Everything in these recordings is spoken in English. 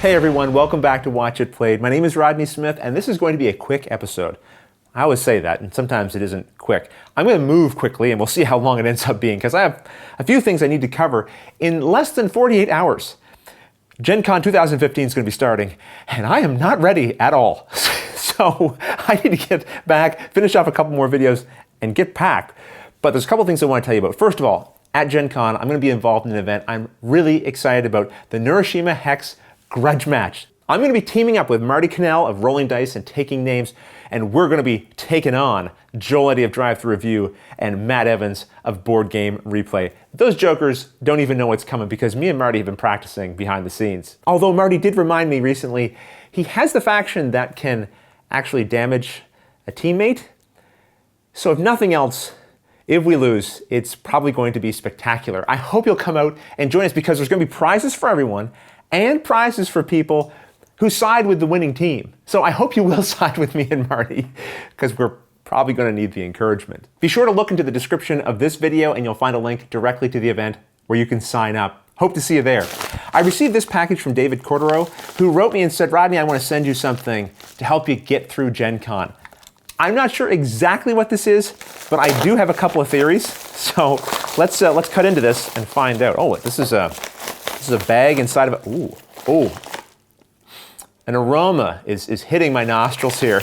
Hey everyone, welcome back to Watch It Played. My name is Rodney Smith, and this is going to be a quick episode. I always say that, and sometimes it isn't quick. I'm going to move quickly, and we'll see how long it ends up being, because I have a few things I need to cover in less than 48 hours. Gen Con 2015 is going to be starting, and I am not ready at all. So I need to get back, finish off a couple more videos, and get packed. But there's a couple things I want to tell you about. First of all, at Gen Con, I'm going to be involved in an event I'm really excited about, the Neuroshima Hex Grudge Match. I'm going to be teaming up with Marty Cannell of Rolling Dice and Taking Names, and we're going to be taking on Joel Eddy of Drive Thru Review and Matt Evans of Board Game Replay. Those jokers don't even know what's coming because me and Marty have been practicing behind the scenes. Although Marty did remind me recently, he has the faction that can actually damage a teammate. So if nothing else, if we lose, it's probably going to be spectacular. I hope you'll come out and join us because there's going to be prizes for everyone and prizes for people who side with the winning team. So I hope you will side with me and Marty because we're probably going to need the encouragement. Be sure to look into the description of this video and you'll find a link directly to the event where you can sign up. Hope to see you there. I received this package from David Cordero, who wrote me and said, Rodney, I want to send you something to help you get through Gen Con. I'm not sure exactly what this is, but I do have a couple of theories. So let's cut into this and find out. Oh, this is a bag inside of it. Ooh. An aroma is hitting my nostrils here.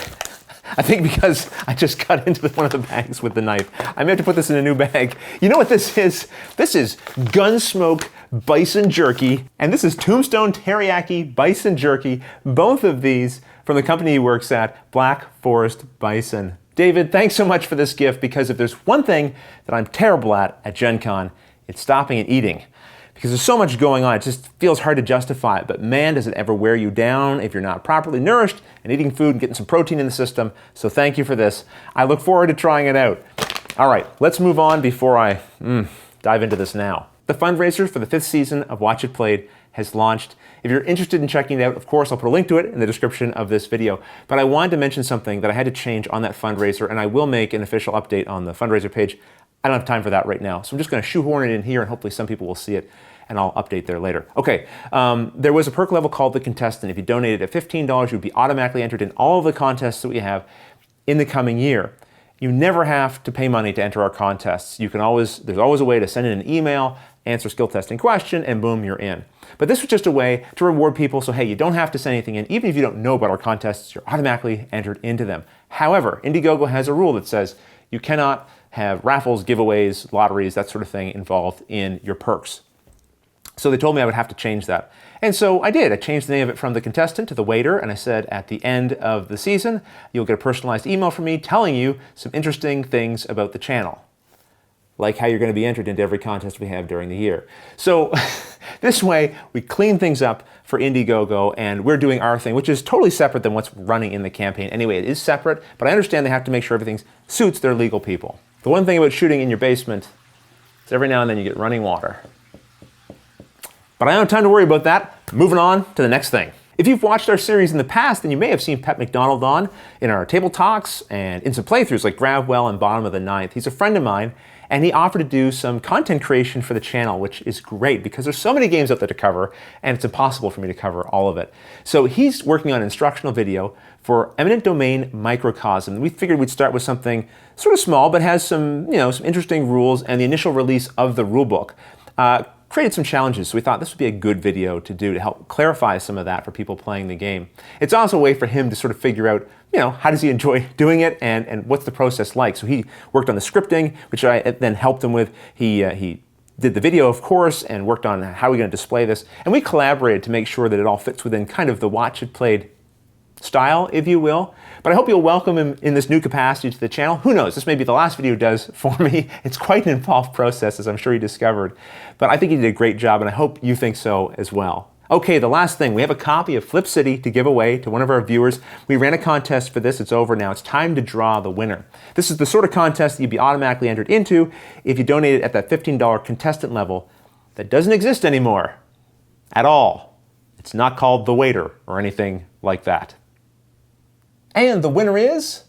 I think because I just cut into one of the bags with the knife. I may have to put this in a new bag. You know what this is? This is Gunsmoke Bison Jerky, and this is Tombstone Teriyaki Bison Jerky. Both of these from the company he works at, Black Forest Bison. David, thanks so much for this gift, because if there's one thing that I'm terrible at Gen Con, it's stopping and eating. Because there's so much going on, it just feels hard to justify it. But man, does it ever wear you down if you're not properly nourished and eating food and getting some protein in the system. So thank you for this. I look forward to trying it out. All right, let's move on before I dive into this now. The fundraiser for the 5th season of Watch It Played has launched. If you're interested in checking it out, of course, I'll put a link to it in the description of this video. But I wanted to mention something that I had to change on that fundraiser, and I will make an official update on the fundraiser page. I don't have time for that right now, so I'm just going to shoehorn it in here, and hopefully some people will see it, and I'll update there later. Okay, there was a perk level called the Contestant. If you donated at $15, you'd be automatically entered in all of the contests that we have in the coming year. You never have to pay money to enter our contests. There's always a way to send in an email, answer a skill testing question, and boom, you're in. But this was just a way to reward people, so hey, you don't have to send anything in. Even if you don't know about our contests, you're automatically entered into them. However, Indiegogo has a rule that says you cannot have raffles, giveaways, lotteries, that sort of thing involved in your perks. So they told me I would have to change that. And so I did. I changed the name of it from the Contestant to the Waiter, and I said at the end of the season, you'll get a personalized email from me telling you some interesting things about the channel, like how you're going to be entered into every contest we have during the year. So this way, we clean things up for Indiegogo, and we're doing our thing, which is totally separate than what's running in the campaign. Anyway, it is separate, but I understand they have to make sure everything suits their legal people. The one thing about shooting in your basement is every now and then you get running water. But I don't have time to worry about that. Moving on to the next thing. If you've watched our series in the past, then you may have seen Pep McDonald on in our table talks and in some playthroughs like Gravwell and Bottom of the Ninth. He's a friend of mine, and he offered to do some content creation for the channel, which is great because there's so many games out there to cover, and it's impossible for me to cover all of it. So he's working on an instructional video for Eminent Domain Microcosm. We figured we'd start with something sort of small, but has some interesting rules, and the initial release of the rulebook created some challenges, so we thought this would be a good video to do to help clarify some of that for people playing the game. It's also a way for him to sort of figure out, how does he enjoy doing it and what's the process like. So he worked on the scripting, which I then helped him with. He did the video, of course, and worked on how we're going to display this. And we collaborated to make sure that it all fits within kind of the Watch It Played style, if you will. But I hope you'll welcome him in this new capacity to the channel. Who knows, this may be the last video he does for me. It's quite an involved process, as I'm sure you discovered. But I think he did a great job, and I hope you think so as well. Okay, the last thing, we have a copy of Flip City to give away to one of our viewers. We ran a contest for this, it's over now. It's time to draw the winner. This is the sort of contest that you'd be automatically entered into if you donated at that $15 contestant level that doesn't exist anymore at all. It's not called The Waiter or anything like that. And the winner is...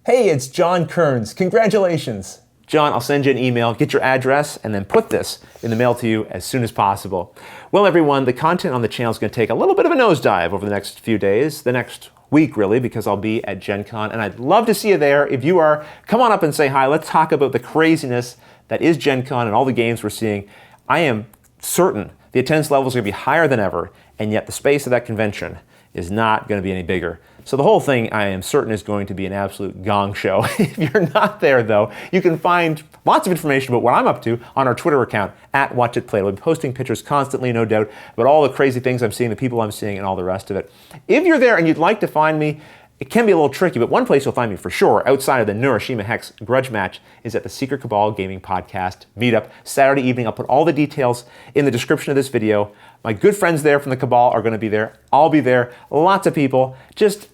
Hey, it's John Kearns. Congratulations. John, I'll send you an email, get your address, and then put this in the mail to you as soon as possible. Well, everyone, the content on the channel is going to take a little bit of a nosedive over the next few days, the next week really, because I'll be at Gen Con, and I'd love to see you there. If you are, come on up and say hi. Let's talk about the craziness that is Gen Con and all the games we're seeing. I am certain the attendance levels are going to be higher than ever, and yet the space of that convention is not going to be any bigger. So the whole thing, I am certain, is going to be an absolute gong show. If you're not there, though, you can find lots of information about what I'm up to on our Twitter account, @WatchItPlay. We'll be posting pictures constantly, no doubt, about all the crazy things I'm seeing, the people I'm seeing, and all the rest of it. If you're there and you'd like to find me, it can be a little tricky, but one place you'll find me for sure, outside of the Neuroshima Hex grudge match, is at the Secret Cabal Gaming Podcast Meetup, Saturday evening. I'll put all the details in the description of this video. My good friends there from the Cabal are going to be there. I'll be there. Lots of people. Just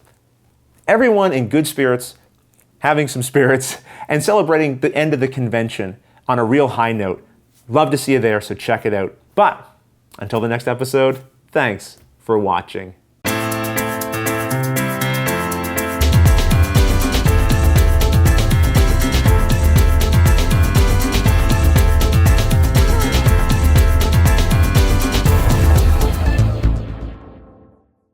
everyone in good spirits, having some spirits, and celebrating the end of the convention on a real high note. Love to see you there, so check it out. But until the next episode, thanks for watching.